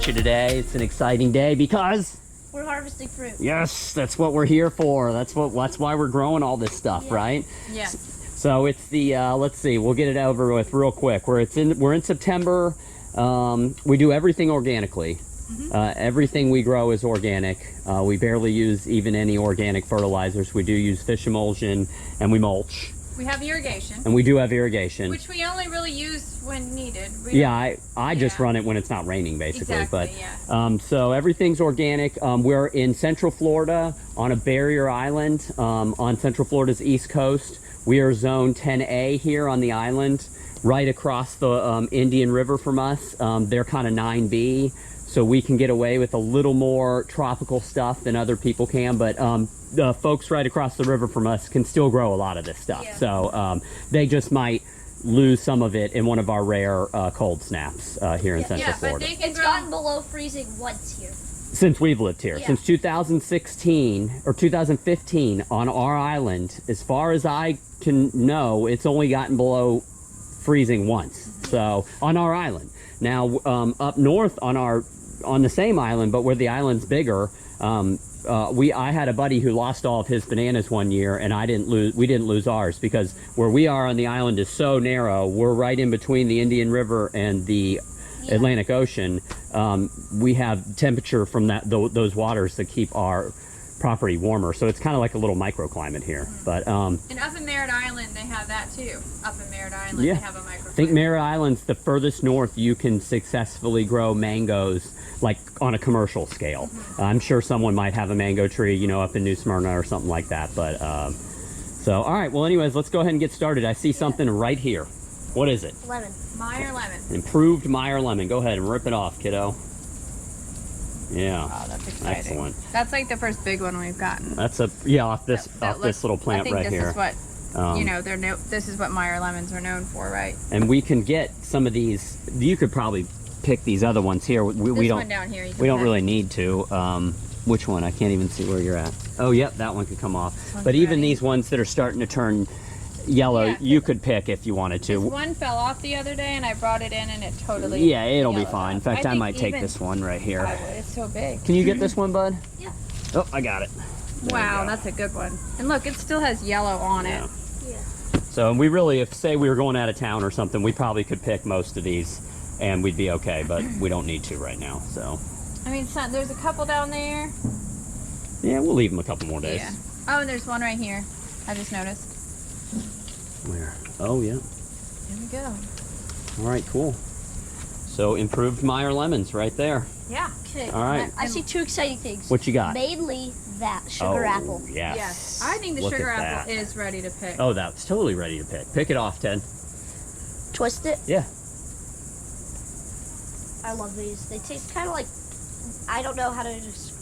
you today. It's an exciting day because we're harvesting fruit. Yes, that's what we're here for. That's why we're growing all this stuff, right? Yes. So it's the let's see, we'll get it over with real quick. We're in September. We do everything organically. Everything we grow is organic. We barely use even any organic fertilizers. We do use fish emulsion, and we mulch. We have irrigation. And we do have irrigation. Which we only really use when needed. I just run it when it's not raining, basically. Exactly, but so everything's organic. We're in Central Florida on a barrier island on Central Florida's east coast. We are zone 10A here on the island, right across the Indian River from us. They're kind of 9B. So we can get away with a little more tropical stuff than other people can, but the folks right across the river from us can still grow a lot of this stuff. So they just might lose some of it in one of our rare cold snaps here in Central Florida. But it's gotten below freezing once here. Since we've lived here, since 2016 or 2015 on our island, as far as I can know, it's only gotten below freezing once. So on our island. Now up north on the same island, but where the island's bigger, I had a buddy who lost all of his bananas one year, and we didn't lose ours because where we are on the island is so narrow. We're right in between the Indian River and the Atlantic Ocean. We have temperature from those waters that keep our property warmer, so it's kind of like a little microclimate here. But and up in Merritt Island they have that too. Up in Merritt Island they have a microclimate. I think Merritt Island's the furthest north you can successfully grow mangoes, like on a commercial scale. I'm sure someone might have a mango tree, you know, up in New Smyrna or something like that. But so all right, well anyways, let's go ahead and get started. I see something right here. What is it? Lemon. Meyer lemon. Improved Meyer lemon. Go ahead and rip it off, kiddo. Yeah. Oh, that's exciting. Excellent. That's like the first big one we've gotten. That's off this little plant right here. I think this is what you know. This is what Meyer lemons are known for, right? And we can get some of these. You could probably pick these other ones here. We don't. One down here. We don't really need to. Which one? I can't even see where you're at. Oh, yep, that one could come off. But even these ones that are starting to turn yellow, you could pick if you wanted to. This one fell off the other day and I brought it in and it totally it'll be fine. In fact, I might take this one right here. It's so big. Can you get this one, bud? Yeah. Oh, I got it. Wow, that's a good one. And look, it still has yellow on it. Yeah. So we really, if say we were going out of town or something, we probably could pick most of these and we'd be okay, but we don't need to right now. So I mean, there's a couple down there. Yeah, we'll leave them a couple more days. Yeah. Oh, and there's one right here. I just noticed. Where? Oh, yeah. There we go. All right, cool. So improved Meyer lemons right there. Yeah. Okay. All right. I see two exciting things. What you got? Mainly that sugar apple. Yes. Yes. I think the Look sugar at apple that. is ready to pick. Oh, that's totally ready to pick. Pick it off, Ted. Twist it. Yeah. I love these. They taste kind of like, I don't know how to just.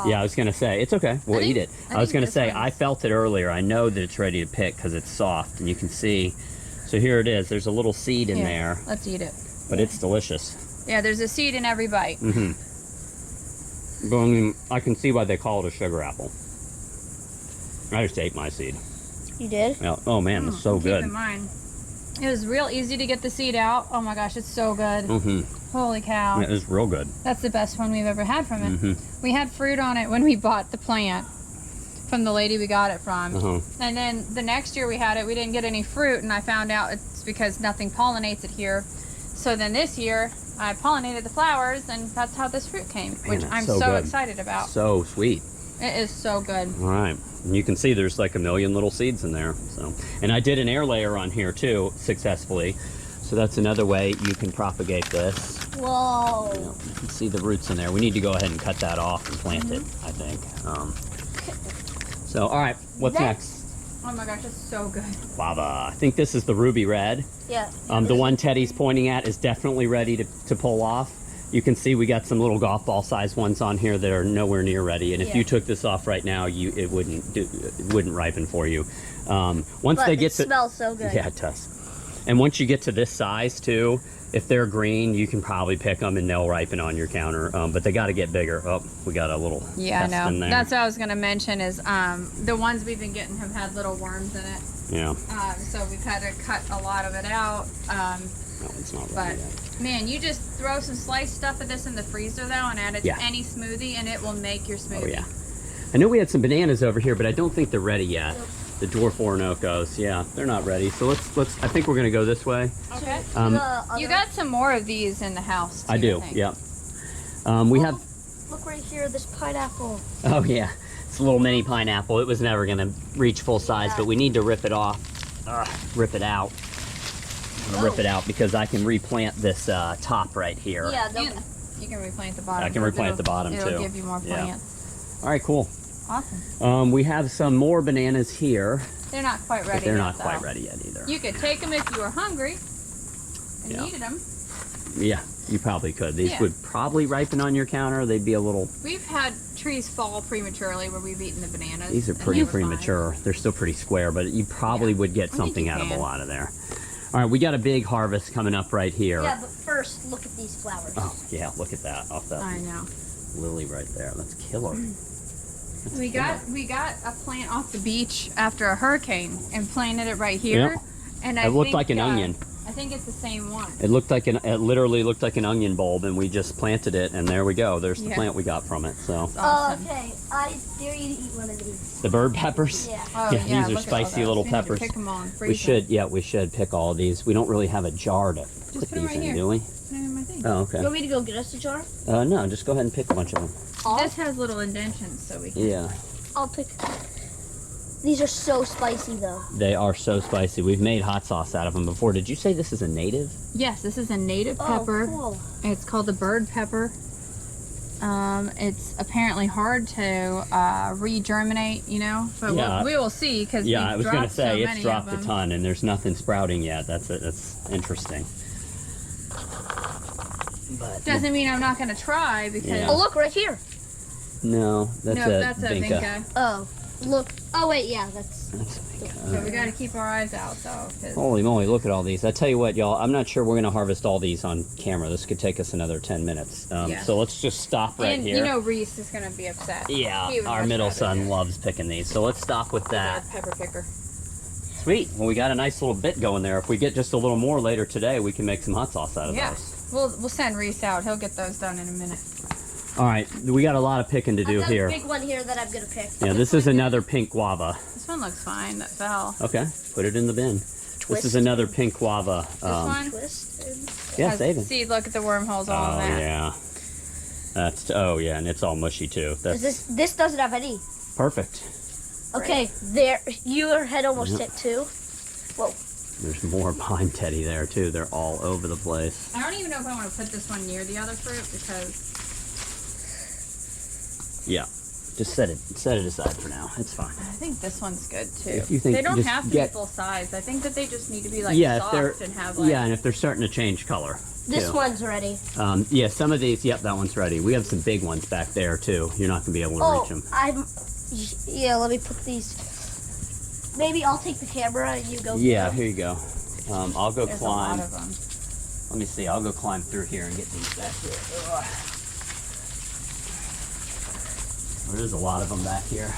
Yeah, I was going to say, it's okay. We'll eat it. I was going to say, I one's- felt it earlier. I know that it's ready to pick because it's soft and you can see. So here it is. There's a little seed in there, Let's eat it. but it's delicious. Yeah, there's a seed in every bite. But I mean, I can see why they call it a sugar apple. I just ate my seed. You did? Yeah. Oh man, it's so Keep good. in mind, it was real easy to get the seed out. Oh my gosh, it's so good. Holy cow. It is real good. That's the best one we've ever had from it. We had fruit on it when we bought the plant from the lady we got it from. And then the next year we had it, we didn't get any fruit, and I found out it's because nothing pollinates it here. So then this year, I pollinated the flowers, and that's how this fruit came, which I'm so good. excited about. So sweet. It is so good. All right. And you can see there's like a million little seeds in there. So, and I did an air layer on here too, successfully. So that's another way you can propagate this. Whoa. You can see the roots in there. We need to go ahead and cut that off and plant it, I think. So, all right, what's next? Oh my gosh, it's so good. Guava. I think this is the ruby red. Yeah. The one Teddy's pointing at is definitely ready to pull off. You can see we got some little golf ball size ones on here that are nowhere near ready. And if you took this off right now, it wouldn't ripen for you. Once they get to, it smells so good. Yeah, it does. And once you get to this size too, if they're green, you can probably pick them and they'll ripen on your counter. But they got to get bigger. Oh, we got a little test in there. That's what I was going to mention is the ones we've been getting have had little worms in it. Yeah. So we've had to cut a lot of it out. That one's not But ready yet. man, you just throw some sliced stuff of this in the freezer though, and add it Yeah. to any smoothie, and it will make your smoothie. Oh yeah. I know we had some bananas over here, but I don't think they're ready yet. The dwarf Orinoco's, yeah, they're not ready. So let's. I think we're gonna go this way. Okay. You You got some more of these in the house. Too, I do. think. Yep. We have. Look right here, this pineapple. Oh yeah, it's a little mini pineapple. It was never gonna reach full size, Yeah. but we need to rip it off. Rip it out. I'm gonna rip it out because I can replant this top right here. Yeah, You can replant the bottom. I can replant the bottom, it'll too. give you more Yeah. plants. All right, cool. Awesome. We have some more bananas here, They're not quite ready. but they're yet, not quite though. ready yet either. You could take them if you were hungry and Yeah. needed them. Yeah, you probably could. These Yeah. would probably ripen on your counter. They'd be a little. We've had trees fall prematurely where we've eaten the bananas. These are and pretty they were fine. premature. They're still pretty square, but you probably would get I think something you edible can. out of there. All right, we got a big harvest coming up right here. Yeah, but first, look at these flowers. Oh yeah, look at that off that I know. lily right there. That's killer. We got a plant off the beach after a hurricane and planted it right here. Yeah. And It looked like an onion. I think it's the same one. It literally looked like an onion bulb, and we just planted it, and there we go. There's the Yeah. plant we got from it. So It's awesome. Okay, I dare you to eat one of these. the bird peppers. Yeah. Oh, Yeah, these are look at all spicy those. little We need to peppers. pick 'em all and freeze We 'em. should, yeah, we should pick all of these. We don't really have a jar to put put 'em these right in, here. do we? Put 'em in my thing. Oh, You okay. want me to go get us a jar? No, just go ahead and pick a bunch of them. This has little indentions, so we can. Yeah, I'll pick. These are so spicy, though. they are so spicy. We've made hot sauce out of them before. Did you say this is a native? Yes, this is a native pepper. Oh, cool. It's called the bird pepper. It's apparently hard to regerminate, you know, but Yeah. we will see because Yeah, I was gonna so say many it's dropped of a them. ton, and there's nothing sprouting yet. That's interesting. But Doesn't mean I'm not going to try because Yeah. Oh, look right here. no, that's no, a that's a vinca. vinca. Oh, look. Oh, wait, yeah, that's. That's a vinca. So we got to keep our eyes out though. 'Cause Holy moly, look at all these. I tell you what, y'all, I'm not sure we're going to harvest all these on camera. This could take us another 10 minutes. Yeah. So let's just stop right and here. you know Reese is going to be upset. Yeah, He would our much middle rather son do loves picking these. So let's stop with our that. pepper picker. Sweet. Well, we got a nice little bit going there. If we get just a little more later today, we can make some hot sauce out of Yeah. those. We'll send Reese out. He'll get those done in a minute. All right, we got a lot of picking to do I've got here. a big one here that I'm gonna pick. Yeah, this is another pink guava. This one looks fine. That fell. Okay, put it in the bin. This Twist. is another pink guava. This one Twisted. Yeah, has save it. seed. Look at the wormholes all Oh on that. yeah, yeah, and it's all mushy too. That's This doesn't have any. perfect. Okay, there. Your head almost hit two. Whoa. There's more pine teddy there too. They're all over the place. I don't even know if I want to put this one near the other fruit because Yeah, just set it aside for now. It's fine. I think this one's good too. If you think- they don't just have to get- be full size. I think that they just need to be like Yeah, if soft they're and have like. yeah, and if they're starting to change color. This too. one's ready. Yeah, some of these. Yep, that one's ready. We have some big ones back there too. You're not gonna be able to reach them. Yeah, let me put these. Maybe I'll take the camera and you go. Yeah, through. here you go. I'll go There's climb. a lot of them. Let me see. I'll go climb through here and get these back here. Ugh. There's a lot of them back here.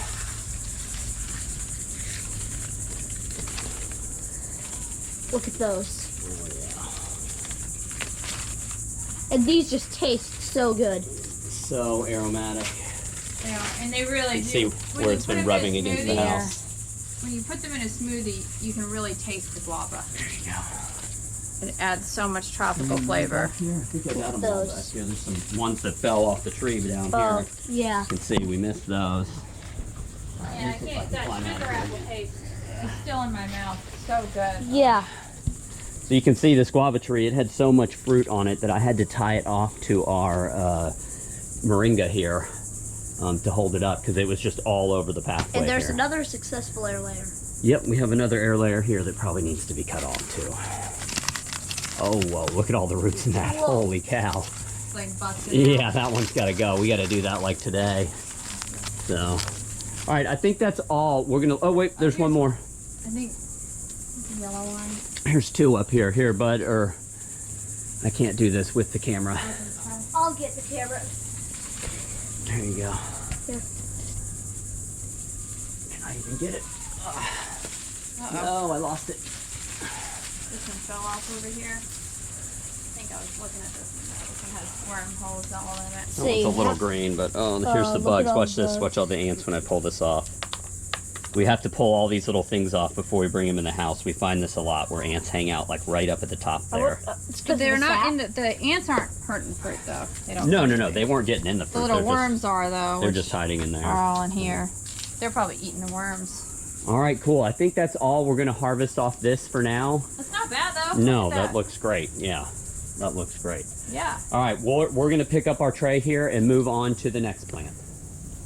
Look at those. Oh yeah. And these just taste so good. So aromatic. Yeah, and they really You do. see When where you it's put been them in a rubbing against the smoothie- house. When you put them in a smoothie, you can really taste the guava. There you go. It adds so much tropical flavor. Here, I think I got them all Those. back here. There's some ones that fell off the tree down Oh, here. yeah. You can see we missed those. And I can't. That sugar apple taste is still in my mouth. So good. Yeah. So you can see this guava tree, it had so much fruit on it that I had to tie it off to our moringa here to hold it up because it was just all over the pathway And there's here. another successful air layer. Yep, we have another air layer here that probably needs to be cut off too. Oh, whoa, look at all the roots in that. Whoa. Holy cow. It's like busted. Yeah, that one's got to go. We got to do that like today. So, all right, I think that's all. We're going to, oh wait, there's one more. I think the yellow one. Here's two up here. Here, bud, or I can't do this with the camera. I'll get the camera. There you go. Here. Can I even get it? Uh-oh. No, I lost it. This one fell off over here. I was looking at this one. This one has wormholes all in it. Oh, it's a little green, but here's the look bugs. at all Watch the this. bugs. Watch all the ants when I pull this off. We have to pull all these little things off before we bring them in the house. We find this a lot where ants hang out like right up at the top there. But they're not in the ants aren't hurting fruit though. They don't. No. They weren't getting in the fruit. The little They're worms are though. They're which just hiding in there. are all in here. They're probably eating the worms. All right, cool. I think that's all we're going to harvest off this for now. That's not bad though. No, Look at that looks great. Yeah, that looks great. Yeah. All right, we're going to pick up our tray here and move on to the next plant.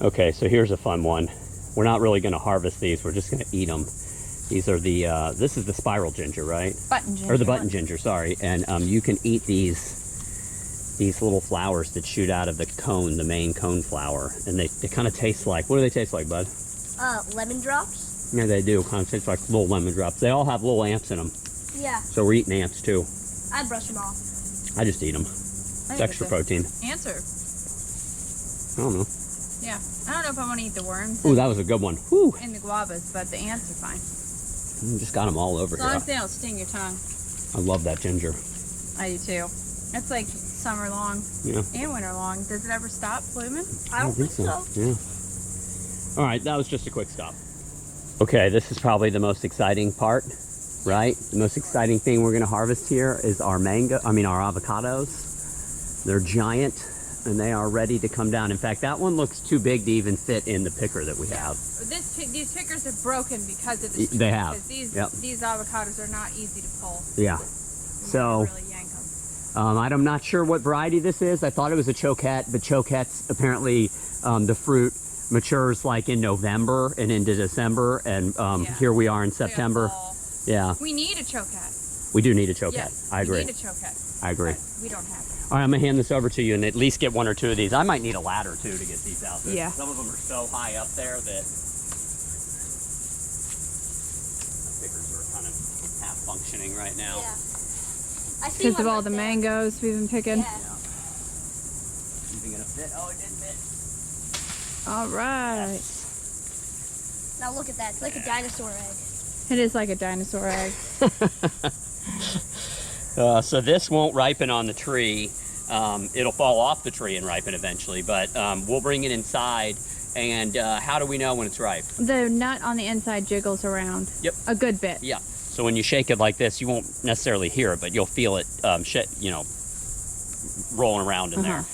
Okay, so here's a fun one. We're not really going to harvest these. We're just going to eat them. These are the, this is the spiral ginger, right? Button ginger. Or the button ginger, sorry. And you can eat these little flowers that shoot out of the cone, the main cone flower. And they kind of taste like, what do they taste like, bud? Lemon drops. Yeah, they do. Kind of taste like little lemon drops. They all have little ants in them. Yeah. So we're eating ants too. I brush them off. I just eat them. It's extra protein. Answer. I don't know. Yeah. I don't know if I want to eat the worms. Ooh, that was a good one. Whew. And the guavas, but the ants are fine. Just got them all over As long here. as they don't sting your tongue. I love that ginger. I do too. It's like summer long Yeah. and winter long. Does it ever stop blooming? I don't think so. Yeah. All right, that was just a quick stop. Okay, this is probably the most exciting part, right? The most exciting thing we're gonna harvest here is our avocados. They're giant and they are ready to come down. In fact, that one looks too big to even fit in the picker that we have. These pickers are broken because of this. They have. Because these avocados are not easy to pull. Yeah. You So, gotta really yank them. I'm not sure what variety this is. I thought it was a choquette, but choquettes, apparently the fruit matures like in November and into December, and here we are in September. Yeah, We need a choquette. we do need a choquette. Yes, I agree. We need a choquette. I agree. But we don't have it. All right, I'm gonna hand this over to you and at least get one or two of these. I might need a ladder too to get these out there. Yeah. Some of them are so high up there that the pickers are kind of half functioning right now. Yeah. I see Because one of all right the there. mangoes we've been picking. Yeah. Even gonna fit? Oh, it did fit. All right. Now look at that. It's like a dinosaur egg. It is like a dinosaur egg. So this won't ripen on the tree. It'll fall off the tree and ripen eventually, but we'll bring it inside. And how do we know when it's ripe? The nut on the inside jiggles around. Yep. A good bit. Yeah. So when you shake it like this, you won't necessarily hear it, but you'll feel it, rolling around in there.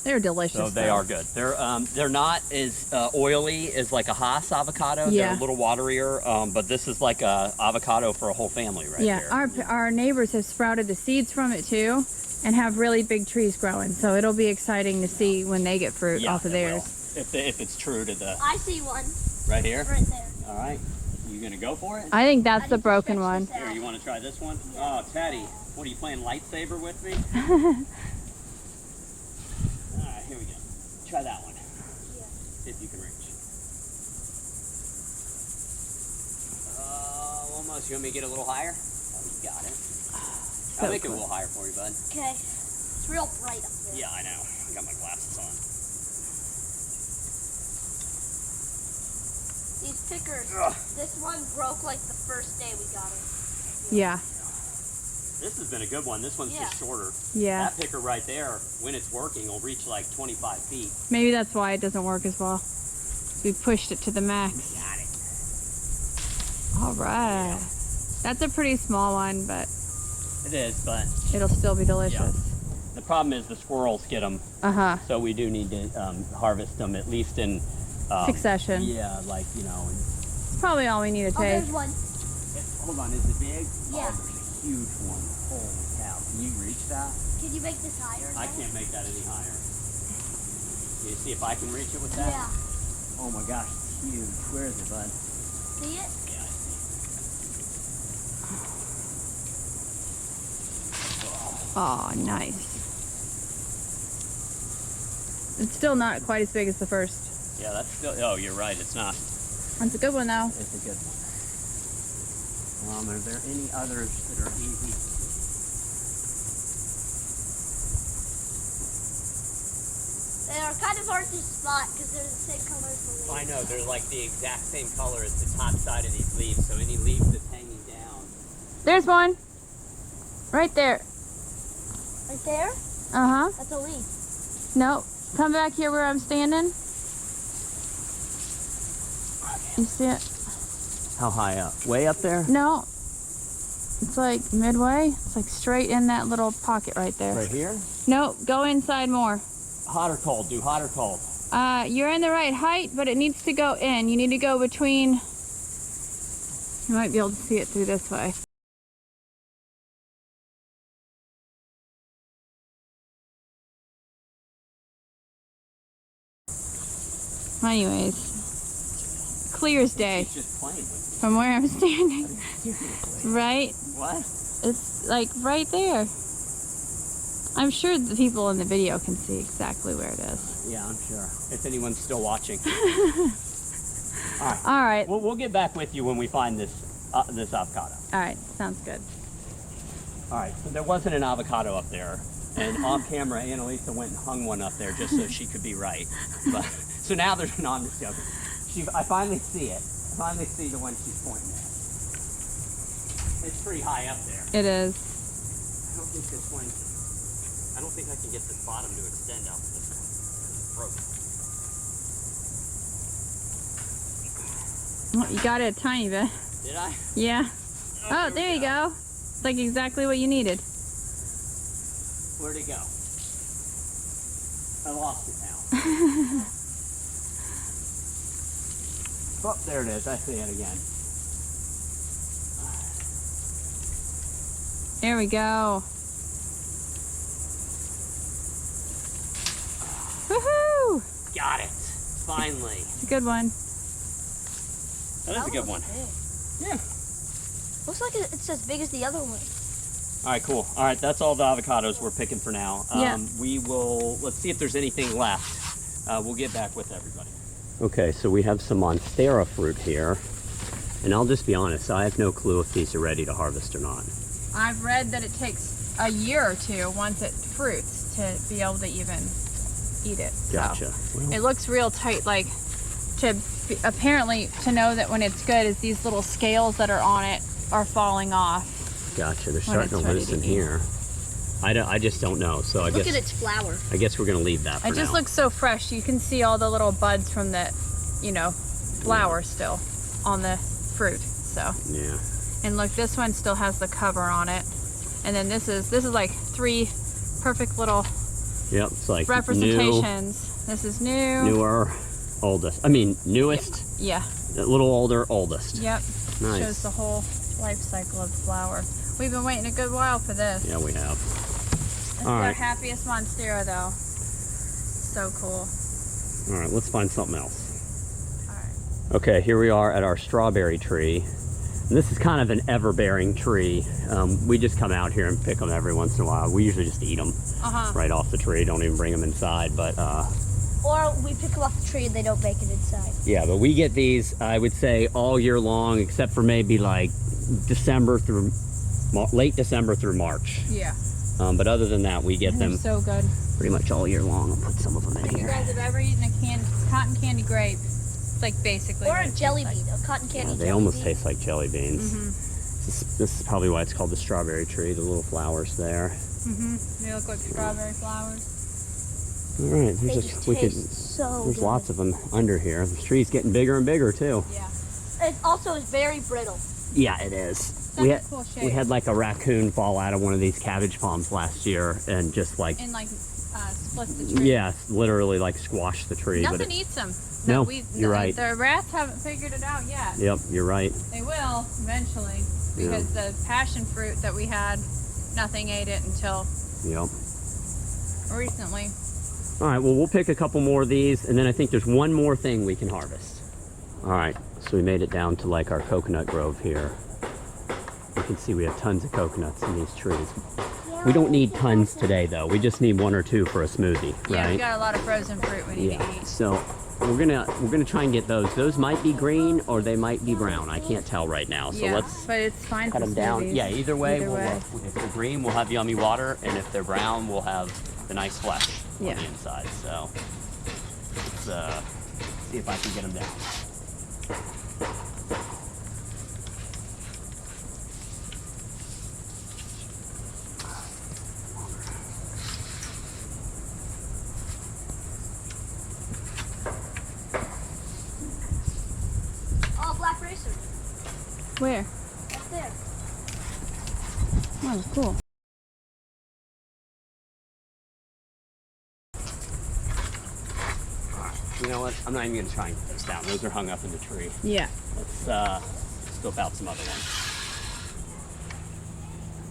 They're delicious. So they though. are good. They're not as oily as like a Haas avocado. Yeah. They're a little waterier, but this is like a avocado for a whole family right Yeah, here. our neighbors have sprouted the seeds from it too, and have really big trees growing. So it'll be exciting to see when they get fruit off of it theirs. will. If it's true to the I see one right here. right there. All right, you gonna go for it? I think that's I the need to broken stretch one. this Here, out. you want to try this one? Oh, Teddy, what are you playing lightsaber with me? All right, here we go. Try that one. If you can reach. Almost. You want me to get a little higher? Oh, you got it. I'll make it a little higher for you, bud. Okay. It's real bright up there. Yeah, I know. I got my glasses on. These pickers, this one broke like the first day we got it. Yeah, This has been a good one. This one's just shorter. yeah. That picker right there, when it's working, will reach like 25 feet. Maybe that's why it doesn't work as well. We pushed it to the max. Got it. All right. That's a pretty small one, but It is, but it'll still be delicious. the problem is the squirrels get them, Uh-huh. so we do need to harvest them at least in Succession. Yeah, like It's probably all we need to Oh, take. there's one. hold on, is it big? Yeah. Oh, there's a huge one. Holy cow! Can you reach that? Can you make this higher? I again? can't make that any higher. Can you see if I can reach it with that? Yeah. Oh my gosh, it's huge. Where is it, bud? See it? Yeah, I see. Oh, nice. It's still not quite as big as the first. Yeah, that's still. Oh, you're right. It's not. That's a good one, though. It's a good one. Are there any others that are easy? They are kind of hard to spot because they're the same color as the leaves. I know, they're like the exact same color as the top side of these leaves, so any leaf that's hanging down. There's one. Right there. Right there? Uh-huh. That's a leaf. Nope. Come back here where I'm standing. You see it? How high up? Way up there? No. It's like midway. It's like straight in that little pocket right there. Right here? Nope. Go inside more. Hot or cold? Do hot or cold? You're in the right height, but it needs to go in. You need to go between. You might be able to see it through this way. Anyways, clear as day He's just playing with from where I'm standing. Right? What? It's like right there. I'm sure the people in the video can see exactly where it is. Yeah, I'm sure. If anyone's still watching. All right. All right. We'll get back with you when we find this this avocado. All right. Sounds good. All right. So there wasn't an avocado up there, and off camera, Annalisa went and hung one up there just so she could be right. But so now there's no, I'm just joking. I finally see it. I finally see the one she's pointing at. It's pretty high up there. It is. I don't think this one. I don't think I can get this bottom to extend out to this one. It's broken. Well, you got it a tiny bit. Did I? Yeah. Oh, there you go. It's like exactly what you needed. Where'd it go? I lost it now. Oh, there it is. I see it again. There we go. Woohoo! Got it. Finally. It's a good one. That is a good one. Big. Yeah. Looks like it's as big as the other one. All right, cool. All right, that's all the avocados we're picking for now. Yeah. Let's see if there's anything left. We'll get back with everybody. Okay, so we have some Monstera fruit here. And I'll just be honest, I have no clue if these are ready to harvest or not. I've read that it takes a year or two once it fruits to be able to even eat it. Gotcha. So Well, it looks real tight, like apparently to know that when it's good is these little scales that are on it are falling off. gotcha. They're when starting to it's ready loosen to eat. here. I just don't know. So I Look guess at its flower. I guess we're gonna leave that for It just now. looks so fresh. You can see all the little buds from the, flower still on the fruit. So, Yeah. and look, this one still has the cover on it. And then this is like 3 perfect little Yep. It's like representations. This is new. newer, oldest. I mean, newest, Yeah. a little older, oldest. Yep. Nice. Shows the whole life cycle of the flower. We've been waiting a good while for this. Yeah, we have. It's All our right. happiest Monstera though. So cool. All right, let's find something else. All right. Okay, here we are at our strawberry tree. And this is kind of an ever-bearing tree. We just come out here and pick them every once in a while. We usually just eat them right off the tree. Don't even bring them inside. But Or we pick them off the tree and they don't make it inside. yeah, but we get these, I would say, all year long, except for maybe like December through late December through March. Yeah. But other than that, we get They're them so good. pretty much all year long. I'll put some of them in If you here. guys have ever eaten a cotton candy grape, it's like basically. Or what a it jelly tastes bean, a cotton candy Yeah, they jelly almost bean. taste like jelly beans. This is probably why it's called the strawberry tree, the little flowers there. They look like strawberry flowers. All right, They there's just we could, taste so there's good. lots of them under here. The tree's getting bigger and bigger too. Yeah. It also is very brittle. Yeah, it is. Such a cool shape. We had like a raccoon fall out of one of these cabbage palms last year and just like, And like split the tree. yeah, literally like squashed the tree. Nothing but it, eats them. No, you're right. The rats haven't figured it out yet. Yep, you're right. They will eventually, because the passion fruit that we had, nothing ate it until Yep. recently. All right, well, we'll pick a couple more of these, and then I think there's one more thing we can harvest. All right, so we made it down to like our coconut grove here. You can see we have tons of coconuts in these trees. We don't need tons today, though. We just need 1 or 2 for a smoothie, Yeah, we right? got a lot of frozen fruit we need to eat. So we're gonna try and get those. Those might be green or they might be brown. I can't tell right now. So Yeah, let's but it's fine cut for them down. smoothies. Yeah, either way, Either way. if they're green, we'll have yummy water, and if they're brown, we'll have the nice flesh on Yeah. the inside. So let's see if I can get them down. racer. Where? Up there. Oh, cool. You know what? I'm not even gonna try and get those down. Those are hung up in the tree. Yeah. Let's scope out some other ones.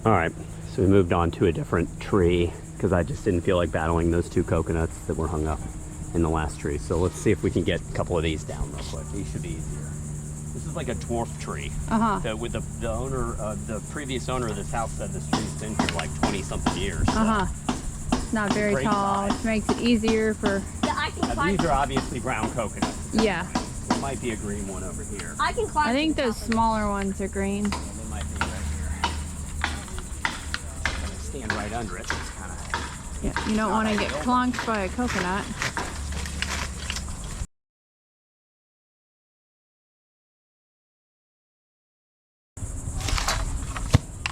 All right, so we moved on to a different tree because I just didn't feel like battling those 2 coconuts that were hung up in the last tree. So let's see if we can get a couple of these down real quick. These should be easier. This is like a dwarf tree. With the owner, the previous owner of this house said this tree's been for like 20-something years. So. Not very Great tall, size. which makes it easier for. Yeah, I can Now, climb. these are obviously brown coconuts. Yeah. There might be a green one over here. I can climb. I think to the those top of smaller ones are green. Well, they might be right here. I'm gonna stand right under it. It's kind of. Yeah. You don't want to get clunked by a coconut.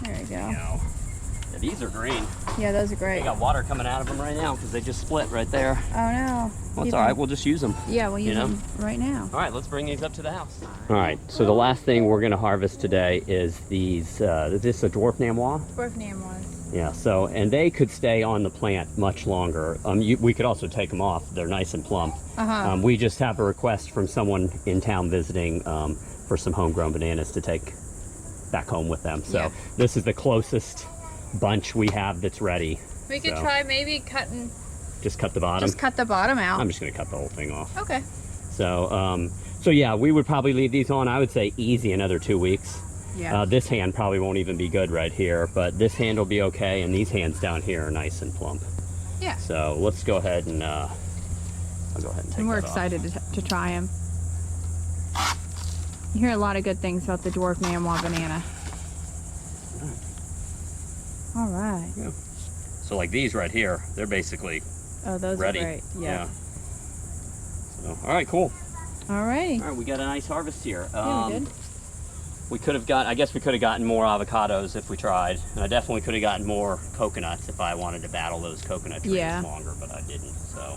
There we go. Yeah, these are green. Yeah, those are They great. got water coming out of them right now because they just split right there. Oh no. Well, it's all right. We'll just use them. Yeah, we'll use You know? them right now. All right, let's bring these up to the house. All right, so the last thing we're going to harvest today is these, is this a dwarf namois? Dwarf name was. Yeah, so, and they could stay on the plant much longer. We could also take them off. They're nice and plump. We just have a request from someone in town visiting for some homegrown bananas to take back home with them. So Yeah. this is the closest bunch we have that's ready. We could So, try maybe cutting. just cut the bottom. Just cut the bottom out. I'm just going to cut the whole thing off. Okay. So, so yeah, we would probably leave these on, I would say easy another 2 weeks. Yeah. This hand probably won't even be good right here, but this hand will be okay, and these hands down here are nice and plump. Yeah. So let's go ahead and, I'll go ahead and take And we're that off. excited to try them. You hear a lot of good things about the dwarf namois banana. All right. Yeah. So like these right here, they're basically Oh, those ready. are great. Yeah. So, all right, cool. All righty. All right, we got a nice harvest here. Yeah, we did. We could have got, I guess we could have gotten more avocados if we tried. And I definitely could have gotten more coconuts if I wanted to battle those coconut trees Yeah. longer, but I didn't. So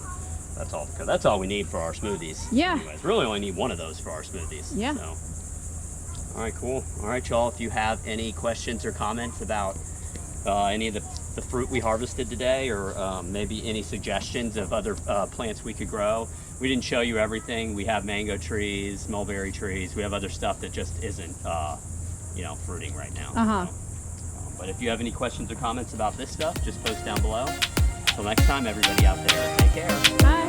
that's all we need for our smoothies. Yeah. Anyways, really only need one of those for our smoothies. Yeah. So. All right, cool. All right, y'all, if you have any questions or comments about any of the fruit we harvested today, or maybe any suggestions of other plants we could grow. We didn't show you everything. We have mango trees, mulberry trees. We have other stuff that just isn't, fruiting right now. So, but if you have any questions or comments about this stuff, just post down below. Until next time, everybody out there, take care. Bye.